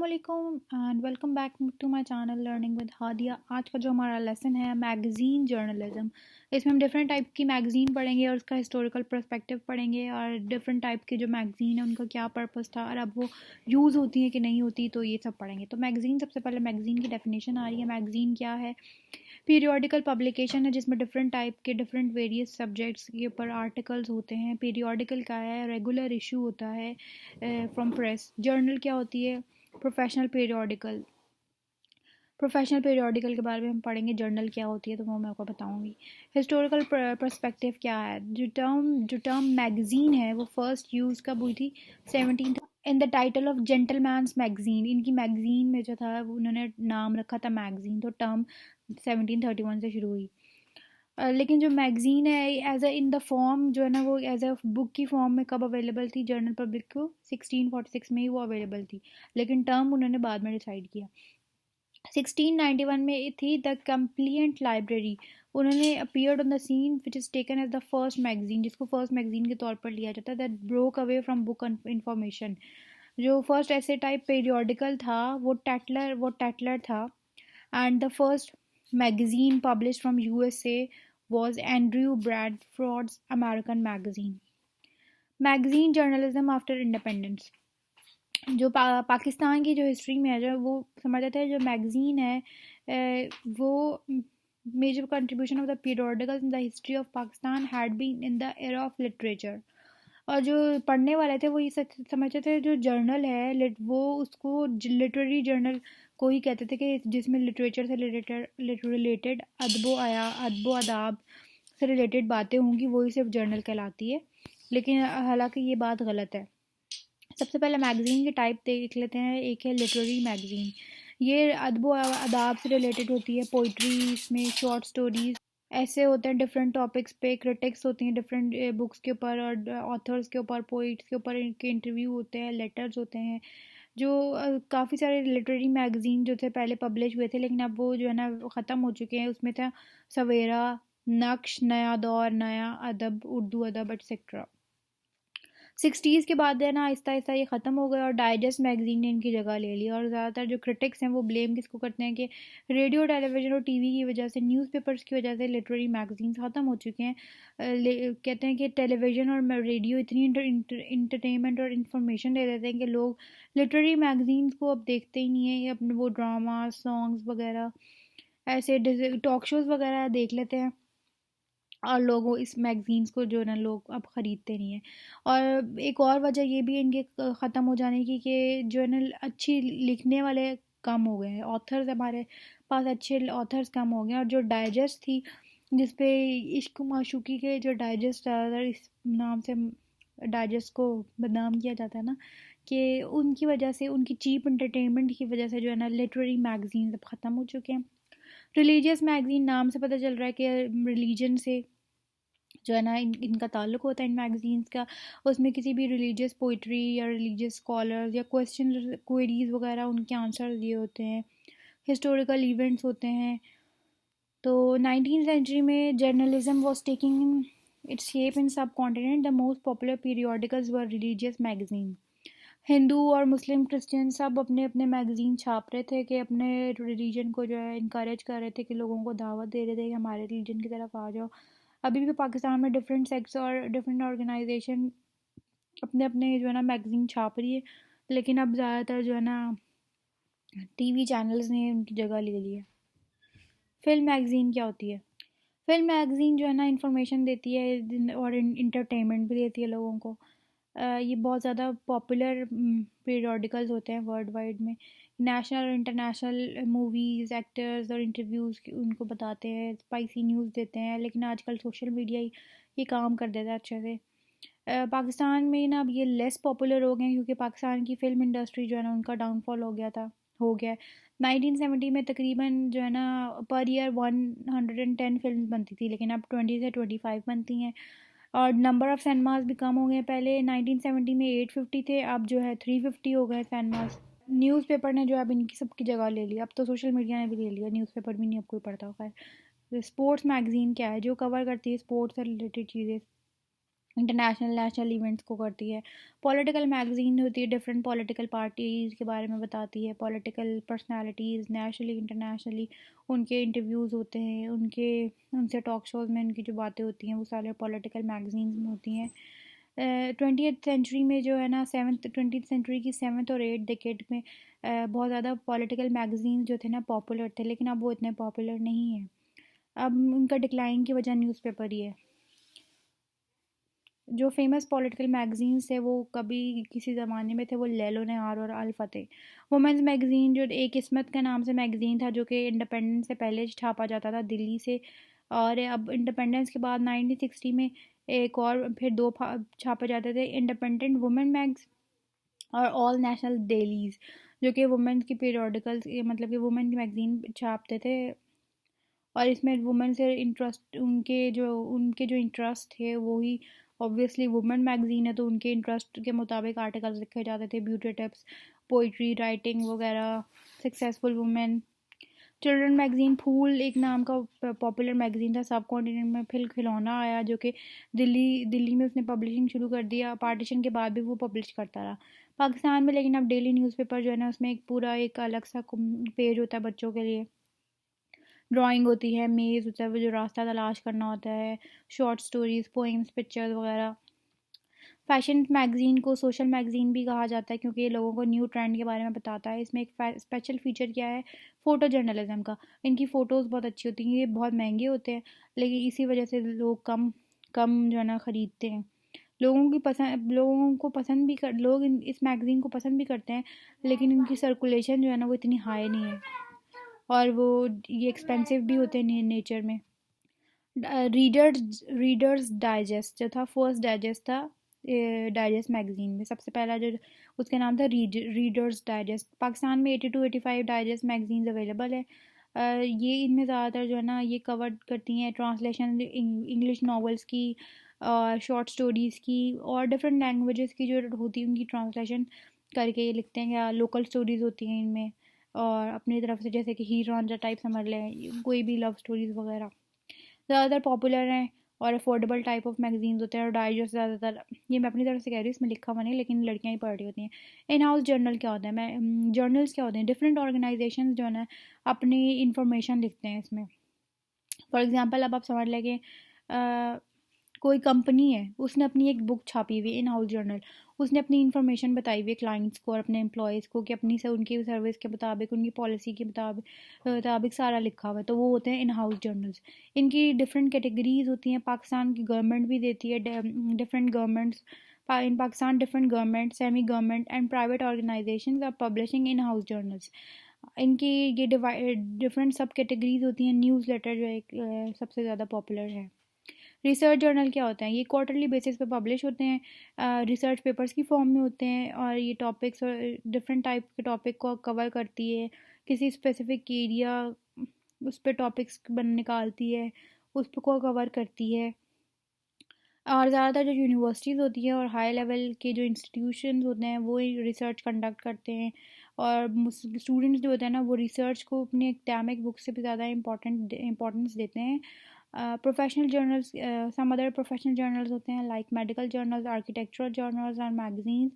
अस्सलामुअलैकुम and welcome back to my channel learning with Hadiya. आज का जो हमारा लेसन है मैगज़ीन जर्नलिज्म। इसमें हम डिफरेंट टाइप की मैगज़ीन पढ़ेंगे और उसका हिस्टोरिकल पर्सपेक्टिव पढ़ेंगे और डिफरेंट टाइप की जो मैगज़ीन है उनका क्या पर्पस था और अब वो यूज़ होती है कि नहीं होती, तो ये सब पढ़ेंगे। तो मैगज़ीन, सबसे पहले मैगज़ीन की डेफिनेशन आ रही है। मैगज़ीन क्या है? पीरियोडिकल पब्लिकेशन है जिसमें डिफरेंट टाइप के डिफरेंट वेरियस सब्जेक्ट्स के ऊपर आर्टिकल्स होते हैं। पीरियोडिकल क्या है? रेगुलर इशू होता है फ्रॉम प्रेस। जर्नल क्या होती है? Professional periodical. प्रोफेशनल पीरियोडिकल के बारे में हम पढ़ेंगे। जर्नल क्या होती है तो वो मैं आपको बताऊंगी। हिस्टोरिकल पर्सपेक्टिव क्या है? जो टर्म मैगज़ीन है वो फर्स्ट यूज़ कब हुई थी? 17 in the title of gentleman's magazine. इनकी मैगज़ीन में जो था वो उन्होंने नाम रखा था मैगज़ीन, तो टर्म 1731 से शुरू हुई। लेकिन जो मैगज़ीन है as a in the form जो है ना, वो एज अ बुक की फॉर्म में कब अवेलेबल थी जर्नल पब्लिक को? 1646 में ही वो अवेलेबल थी, लेकिन टर्म उन्होंने बाद में डिसाइड किया। 1691 में थी द कंप्लीट लाइब्रेरी। उन्होंने appeared on the scene which is taken as the first magazine, जिसको फर्स्ट मैगज़ीन के तौर पर लिया जाता है, that broke away from book information. जो फर्स्ट ऐसे टाइप पीरियोडिकल था वो टैटलर था। And the first magazine published from USA was Andrew Bradford's American Magazine. Magazine journalism after independence. जो पाकिस्तान की जो हिस्ट्री में है, जो वो समझ जाते हैं, जो मैगज़ीन है वो major contribution of the periodicals in the history of Pakistan had been in the era of literature. और जो पढ़ने वाले थे वो ये समझते थे जो जर्नल है वो उसको लिटरेरी जर्नल को ही कहते थे, कि जिसमें लिटरेचर से रिलेटेड अदबो अदाब से रिलेटेड बातें होंगी, वही सिर्फ जर्नल कहलाती है। लेकिन हालांकि ये बात गलत है। सबसे पहले मैगज़ीन के टाइप देख लेते हैं। एक है लिटरेरी मैगज़ीन। ये अदबो अदाब से रिलेटेड होती है। पोइट्री, इसमें शॉर्ट स्टोरीज ऐसे होते हैं डिफरेंट टॉपिक्स पे। क्रिटिक्स होती हैं डिफरेंट बुक्स के ऊपर और ऑथर्स के ऊपर, पोइट्स के ऊपर इनके इंटरव्यू होते हैं, लेटर्स होते हैं। जो काफ़ी सारे लिटरेरी मैगज़ीन जो थे पहले पब्लिश हुए थे, लेकिन अब वो जो है ना ख़त्म हो चुके हैं। उसमें था सवेरा, नक्श, नया दौर, नया अदब, उर्दू अदब एट्सेट्रा। 60s के बाद है ना आहिस्ता आहिस्ता ये ख़त्म हो गया और डाइजेस्ट मैगज़ीन ने इनकी जगह ले ली। और ज़्यादातर जो क्रिटिक्स हैं वो ब्लेम किसको करते हैं कि रेडियो, टेलीविज़न और टीवी की वजह से, न्यूज़पेपर्स की वजह से लिटरेरी मैगज़ीन्स ख़त्म हो चुके हैं। कहते हैं कि टेलीविज़न और रेडियो इतनी इंटरटेनमेंट और इन्फॉर्मेशन दे देते हैं कि लोग लिटरेरी मैगज़ीन्स को अब देखते ही नहीं है। अपने वो ड्रामा, सॉन्ग्स वगैरह, ऐसे टॉक शोज़ वगैरह देख लेते हैं और लोगों इस मैगज़ीन्स को जो ना लोग अब ख़रीदते नहीं हैं। और एक और वजह ये भी है इनके ख़त्म हो जाने की कि जो है ना अच्छी लिखने वाले कम हो गए हैं। ऑथर्स हमारे पास अच्छे ऑथर्स कम हो गए हैं। और जो डाइजेस्ट थी जिस पे इश्क माशूकी के जो डाइजेस्ट ज़्यादातर इस नाम से डाइजेस्ट को बदनाम किया जाता है ना, कि उनकी वजह से, उनकी चीप इंटरटेनमेंट की वजह से जो है ना लिटरेरी मैगज़ीन अब ख़त्म हो चुके हैं। रिलीजियस मैगज़ीन, नाम से पता चल रहा है कि रिलीजन से जो है ना इनका ताल्लुक़ होता है इन मैगज़ीन्स का। उसमें किसी भी रिलीजियस पोइट्री या रिलीजियस स्कॉलर्स या क्वेश्चन क्वेरीज़ वगैरह उनके आंसर दिए होते हैं। हिस्टोरिकल इवेंट्स होते हैं। तो 19th सेंचुरी में journalism was taking its shape in subcontinent. The most popular periodicals were religious magazine. Hindu और मुस्लिम, क्रिश्चियन सब अपने अपने मैगज़ीन छाप रहे थे कि अपने रिलीजन को जो है इनकरेज कर रहे थे, कि लोगों को दावत दे रहे थे कि हमारे रिलीजन की तरफ आ जाओ। अभी भी पाकिस्तान में डिफरेंट सेक्ट्स और डिफरेंट ऑर्गेनाइजेशन अपने अपने जो है ना मैगज़ीन छाप रही है, लेकिन अब ज़्यादातर जो है ना टीवी चैनल्स ने उनकी जगह ले ली है। फिल्म मैगज़ीन क्या होती है? फिल्म मैगज़ीन जो है ना इंफॉर्मेशन देती है और इंटरटेनमेंट भी देती है लोगों को। ये बहुत ज़्यादा पॉपुलर पीरियोडिकल्स होते हैं वर्ल्ड वाइड में। नेशनल और इंटरनेशनल मूवीज़, एक्टर्स और इंटरव्यूज़ उनको बताते हैं, स्पाइसी न्यूज़ देते हैं। लेकिन आजकल सोशल मीडिया ही ये काम कर देता है अच्छे से। पाकिस्तान में ना अब ये लेस पॉपुलर हो गए हैं क्योंकि पाकिस्तान की फ़िल्म इंडस्ट्री जो है ना उनका डाउनफॉल हो गया है। 1970 में तकरीबन जो है ना पर ईयर 110 फिल्म बनती थी, लेकिन अब 20 से 25 बनती हैं। और नंबर ऑफ़ सिनेमास भी कम हो गए हैं। पहले 1970 में 850 थे, अब जो है 350 हो गए सिनेमास। न्यूज़पेपर ने जो है अब इनकी सबकी जगह ले ली। अब तो सोशल मीडिया ने भी ले लिया, न्यूज़पेपर भी नहीं अब कोई पढ़ता। खैर, स्पोर्ट्स मैगज़ीन क्या है? जो कवर करती है स्पोर्ट्स से रिलेटेड चीज़ें। इंटरनेशनल नेशनल इवेंट्स को करती है। पॉलिटिकल मैगज़ीन होती है, डिफरेंट पॉलिटिकल पार्टीज़ के बारे में बताती है, पॉलिटिकल पर्सनालिटीज़ नेशनली इंटरनेशनली उनके इंटरव्यूज़ होते हैं, उनसे टॉक शोज़ में उनकी जो बातें होती हैं वो सारे पॉलिटिकल मैगज़ीन्स में होती हैं। 20th सेंचुरी में जो है ना, 20th सेंचुरी की 7th और 8th डिकेड में बहुत ज़्यादा पॉलिटिकल मैगज़ीन जो थे ना पॉपुलर थे, लेकिन अब वो इतने पॉपुलर नहीं हैं। अब उनका डिक्लाइन की वजह न्यूज़पेपर ही है। जो फेमस पॉलिटिकल मैगज़ीन्स थे वो कभी किसी ज़माने में थे, वो लैलो नहार और अल फतेह। वुमेंस मैगज़ीन जो एक किस्मत के नाम से मैगज़ीन था, जो कि इंडिपेंडेंस से पहले छापा जाता था दिल्ली से, और अब इंडिपेंडेंस के बाद 1960 में एक और फिर दो छापे जाते थे, इंडिपेंडेंट वुमेन मैग्स और ऑल नेशनल डेलीज़, जो कि वुमेन की पीरियडिकल्स, मतलब कि वुमेन की मैगज़ीन छापते थे। और इसमें वुमेन से इंटरेस्ट, उनके जो इंटरेस्ट थे वो ही, ऑब्वियसली वुमेन मैगज़ीन है तो उनके इंटरेस्ट के मुताबिक आर्टिकल्स लिखे जाते थे, ब्यूटी टिप्स, पोइट्री राइटिंग वगैरह, सक्सेसफुल वुमेन। चिल्ड्रन मैगज़ीन फूल एक नाम का पॉपुलर मैगज़ीन था, सब कॉन्टिनेंट में फिर खिलौना आया जो कि दिल्ली में उसने पब्लिशिंग शुरू कर दिया, पार्टीशन के बाद भी वो पब्लिश करता रहा पाकिस्तान में। लेकिन अब डेली न्यूज़पेपर जो है ना, उसमें एक अलग सा पेज होता है बच्चों के लिए, ड्राइंग होती है, मेज़ होता है, वो जो रास्ता तलाश करना होता है, शॉर्ट स्टोरीज, पोएम्स, पिक्चर्स वगैरह। फैशन मैगज़ीन को सोशल मैगज़ीन भी कहा जाता है क्योंकि ये लोगों को न्यू ट्रेंड के बारे में बताता है। इसमें एक स्पेशल फीचर क्या है, फ़ोटो जर्नलिज्म का। इनकी फ़ोटोज़ बहुत अच्छी होती हैं, ये बहुत महंगे होते हैं, लेकिन इसी वजह से लोग कम कम जो है ना ख़रीदते हैं। लोगों को पसंद भी कर लोग इस मैगज़ीन को पसंद भी करते हैं, लेकिन इनकी सर्कुलेशन जो है ना वो इतनी हाई नहीं है, और ये एक्सपेंसिव भी होते हैं नेचर में। रीडर्स डाइजेस्ट जो था, फर्स्ट डाइजेस्ट था डाइजेस्ट मैगज़ीन में, सबसे पहला जो उसका नाम था रीडर्स डाइजेस्ट। पाकिस्तान में 82-85 डाइजेस्ट मैगज़ीन्स अवेलेबल है। ये इनमें ज़्यादातर जो है ना ये कवर करती हैं ट्रांसलेशन इंग्लिश नॉवेल्स की, शॉर्ट स्टोरीज़ की, और डिफरेंट लैंग्वेजेस की जो होती है उनकी ट्रांसलेशन करके ये लिखते हैं, या लोकल स्टोरीज़ होती हैं इनमें, और अपनी तरफ से जैसे कि हीर रांझा टाइप समझ लें, कोई भी लव स्टोरीज़ वगैरह ज़्यादातर पॉपुलर हैं, और अफोर्डेबल टाइप ऑफ मैगजीन्स होते हैं। और डाइजेस्ट ज़्यादातर, ये मैं अपनी तरफ से कह रही हूँ, इसमें लिखा हुआ नहीं लेकिन लड़कियाँ ही पढ़ रही होती हैं। इन हाउस जर्नल क्या होता है, जर्नल्स क्या होते हैं, डिफरेंट ऑर्गेनाइजेशन जो है ना अपनी इंफॉर्मेशन लिखते हैं इसमें। फॉर एग्ज़ाम्पल अब आप समझ लें कि कोई कंपनी है, उसने अपनी एक बुक छापी हुई इन हाउस जर्नल, उसने अपनी इन्फॉर्मेशन बताई हुई है क्लाइंट्स को और अपने एम्प्लॉयज़ को कि अपनी से उनकी सर्विस के मुताबिक, उनकी पॉलिसी के मुताबिक सारा लिखा हुआ है, तो वो होते हैं इन हाउस जर्नल्स। इनकी डिफरेंट कैटेगरीज होती हैं, पाकिस्तान की गवर्नमेंट भी देती है different governments. In Pakistan different government, semi government and private organisations are publishing in house journals. इनकी ये डिफरेंट सब कैटेगरीज होती हैं। न्यूज़ लेटर जो एक सबसे ज़्यादा पॉपुलर है। रिसर्च जर्नल क्या होता है, ये क्वार्टरली बेसिस पे पब्लिश होते हैं, रिसर्च पेपर्स की फॉर्म में होते हैं, और ये टॉपिक्स और डिफरेंट टाइप के टॉपिक को कवर करती है, किसी स्पेसिफिक एरिया उस पर टॉपिक्स निकालती है, उस पर को कवर करती है। और ज़्यादातर जो यूनिवर्सिटीज़ होती हैं और हाई लेवल के जो इंस्टीट्यूशंस होते हैं वो रिसर्च कंडक्ट करते हैं, और स्टूडेंट्स जो होते हैं ना वो रिसर्च को अपने एकेडमिक बुक से भी ज़्यादा इम्पोर्टेंस देते हैं। Professional journals, some other professional journals होते हैं like medical journals, architectural journals and magazines,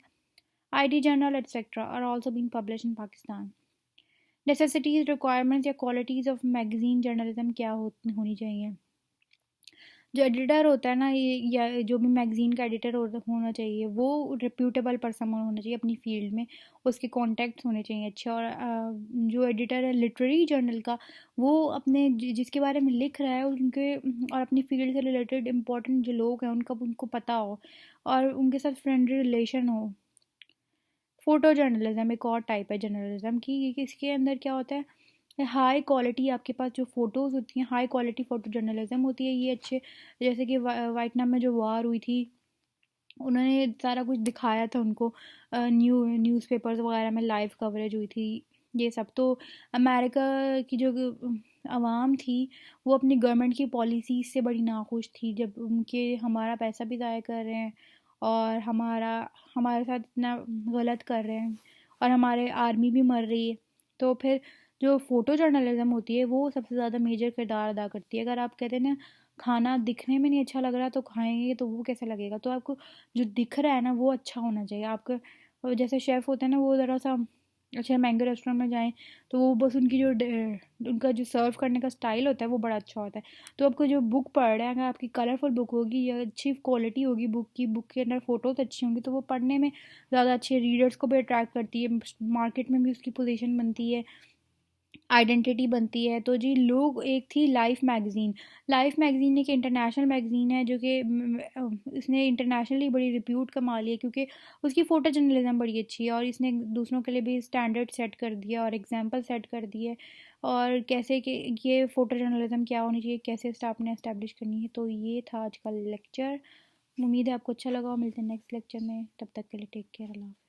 IT journal etcetera are also being publish in Pakistan. Necessities, requirements या क्वालिटीज़ ऑफ मैगजीन जर्नलिज्म क्या होनी चाहिए। जो एडिटर होता है ना, ये या जो भी मैगज़ीन का एडिटर होना चाहिए, वो रिप्यूटेबल पर्सन होना चाहिए अपनी फील्ड में, उसके कॉन्टैक्ट्स होने चाहिए अच्छे। और जो एडिटर है लिटरेरी जर्नल का, वो अपने जिसके बारे में लिख रहा है उनके और अपनी फील्ड से रिलेटेड इंपॉर्टेंट जो लोग हैं उनको पता हो और उनके साथ फ्रेंडली रिलेशन हो। फ़ोटो जर्नलिज्म एक और टाइप है जर्नलिज्म की। इसके अंदर क्या होता है, हाई क्वालिटी आपके पास जो फ़ोटोज़ होती हैं, हाई क्वालिटी फ़ोटो जर्नलिज्म होती है। ये अच्छे, जैसे कि वियतनाम में जो वार हुई थी, उन्होंने सारा कुछ दिखाया था उनको, न्यूज़पेपर्स वगैरह में लाइव कवरेज हुई थी ये सब। तो अमेरिका की जो आवाम थी वो अपनी गवर्नमेंट की पॉलिसी से बड़ी नाखुश थी, जब उनके हमारा पैसा भी ज़ाया कर रहे हैं और हमारे साथ इतना गलत कर रहे हैं और हमारे आर्मी भी मर रही है। तो फिर जो फ़ोटो जर्नलिज्म होती है वो सबसे ज़्यादा मेजर किरदार अदा करती है। अगर आप कहते हैं ना खाना दिखने में नहीं अच्छा लग रहा तो खाएंगे तो वो कैसा लगेगा। तो आपको जो दिख रहा है ना वो अच्छा होना चाहिए आपका। जैसे शेफ़ होते हैं ना, वो ज़रा सा अच्छे महंगे रेस्टोरेंट में जाएं तो वो बस उनकी जो उनका जो सर्व करने का स्टाइल होता है वो बड़ा अच्छा होता है। तो आपको जो बुक पढ़ रहे हैं, अगर आपकी कलरफुल बुक होगी या अच्छी क्वालिटी होगी बुक की, बुक के अंदर फ़ोटोज़ अच्छी होंगी, तो वो पढ़ने में ज़्यादा अच्छे रीडर्स को भी अट्रैक्ट करती है, मार्केट में भी उसकी पोजीशन बनती है, आइडेंटिटी बनती है। तो जी लोग, एक थी लाइफ मैगज़ीन एक इंटरनेशनल मैगज़ीन है जो कि इसने इंटरनेशनली बड़ी रिप्यूट कमा ली है, क्योंकि उसकी फ़ोटो जर्नलिज्म बड़ी अच्छी है और इसने दूसरों के लिए भी स्टैंडर्ड सेट कर दिया और एग्जांपल सेट कर दिए और कैसे कि ये फ़ोटो जर्नलिज्म क्या होनी चाहिए, कैसे स्टाफ ने इस्टेब्लिश करनी है। तो ये था आज का लेक्चर। उम्मीद है आपको अच्छा लगा। मिलते हैं नेक्स्ट लेक्चर में, तब तक के लिए टेक केयर, अल्लाह।